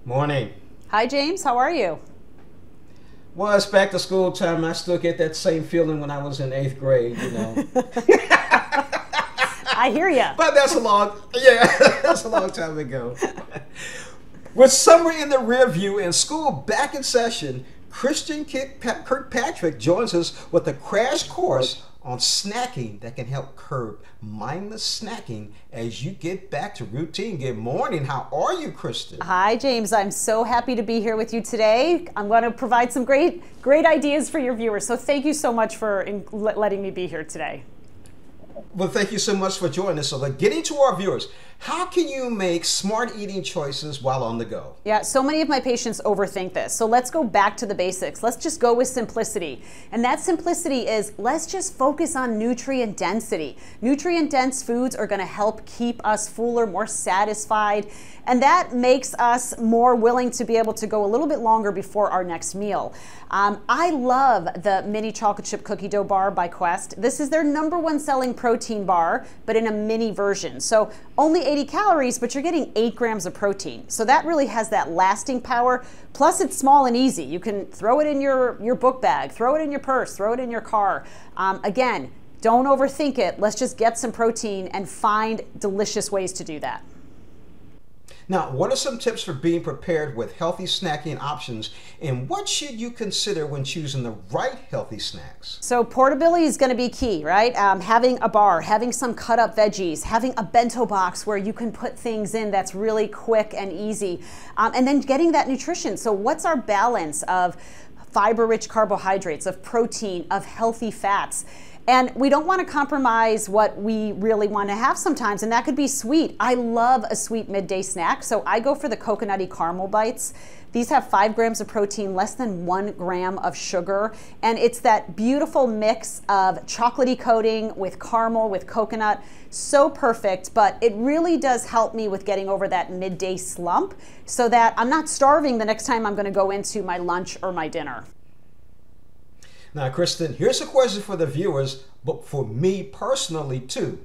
Morning. Hi, James. How are you? Well, it's back to school time. I still get that same feeling when I was in 8th grade. I hear ya. But that's a long time ago. With summer in the rear view and school back in session, Kristin Kirkpatrick joins us with a crash course on snacking that can help curb mindless snacking as you get back to routine. Good morning. How are you, Kristin? Hi, James. I'm so happy to be here with you today. I'm going to provide some great ideas for your viewers. So thank you so much for letting me be here today. Well, thank you so much for joining us. So, getting to our viewers, how can you make smart eating choices while on the go? Yeah, so many of my patients overthink this. So let's go back to the basics. Let's just go with simplicity. And that simplicity is, let's just focus on nutrient density. Nutrient dense foods are going to help keep us fuller, more satisfied. And that makes us more willing to be able to go a little bit longer before our next meal. I love the mini chocolate chip cookie dough bar by Quest. This is their #1 selling protein bar, but in a mini version. So only 80 calories, but you're getting 8 grams of protein. So that really has that lasting power. Plus it's small and easy. You can throw it in your book bag, throw it in your purse, throw it in your car. Again, don't overthink it. Let's just get some protein and find delicious ways to do that. Now, what are some tips for being prepared with healthy snacking options, and what should you consider when choosing the right healthy snacks? So portability is going to be key, right? Having a bar, having some cut up veggies, having a bento box where you can put things in that's really quick and easy, and then getting that nutrition. So what's our balance of fiber-rich carbohydrates, of protein, of healthy fats? And we don't want to compromise what we really want to have sometimes, and that could be sweet. I love a sweet midday snack, so I go for the coconutty caramel bites. These have 5 grams of protein, less than 1 gram of sugar, and it's that beautiful mix of chocolatey coating with caramel, with coconut. So perfect, but it really does help me with getting over that midday slump so that I'm not starving the next time I'm going to go into my lunch or my dinner. Now, Kristin, here's a question for the viewers, but for me personally too.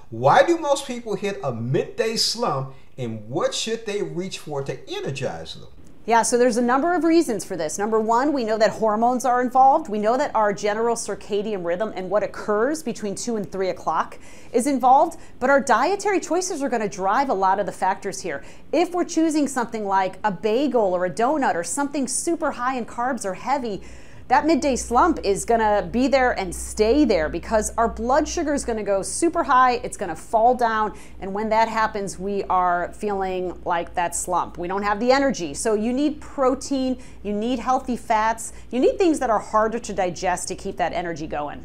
Why do most people hit a midday slump, and what should they reach for to energize them? Yeah, so there's a number of reasons for this. Number one, we know that hormones are involved. We know that our general circadian rhythm and what occurs between 2 and 3 o'clock is involved, but our dietary choices are going to drive a lot of the factors here. If we're choosing something like a bagel or a donut or something super high in carbs or heavy, that midday slump is going to be there and stay there because our blood sugar is going to go super high, it's going to fall down, and when that happens, we are feeling like that slump. We don't have the energy. So you need protein, you need healthy fats, you need things that are harder to digest to keep that energy going.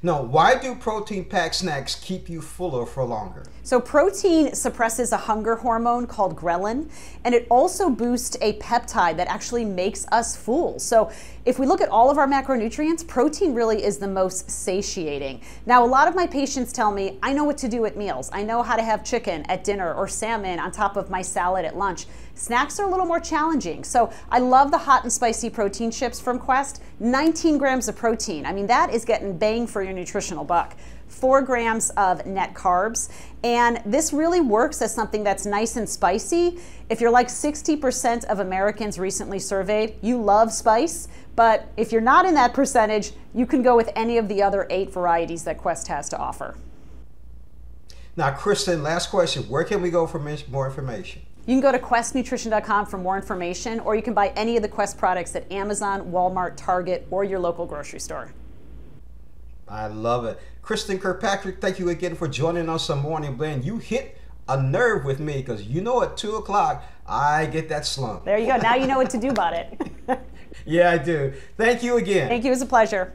Now, why do protein-packed snacks keep you fuller for longer? So protein suppresses a hunger hormone called ghrelin, and it also boosts a peptide that actually makes us full. So if we look at all of our macronutrients, protein really is the most satiating. Now, a lot of my patients tell me, I know what to do at meals. I know how to have chicken at dinner or salmon on top of my salad at lunch. Snacks are a little more challenging. So I love the hot and spicy protein chips from Quest. 19 grams of protein. I mean, that is getting bang for your nutritional buck. 4 grams of net carbs. And this really works as something that's nice and spicy. If you're like 60% of Americans recently surveyed, you love spice. But if you're not in that percentage, you can go with any of the other 8 varieties that Quest has to offer. Now, Kristin, last question. Where can we go for more information? You can go to questnutrition.com for more information, or you can buy any of the Quest products at Amazon, Walmart, Target, or your local grocery store. I love it. Kristin Kirkpatrick, thank you again for joining us on Morning Blend. You hit a nerve with me because you know at 2 o'clock, I get that slump. There you go. Now you know what to do about it. Yeah, I do. Thank you again. Thank you. It was a pleasure.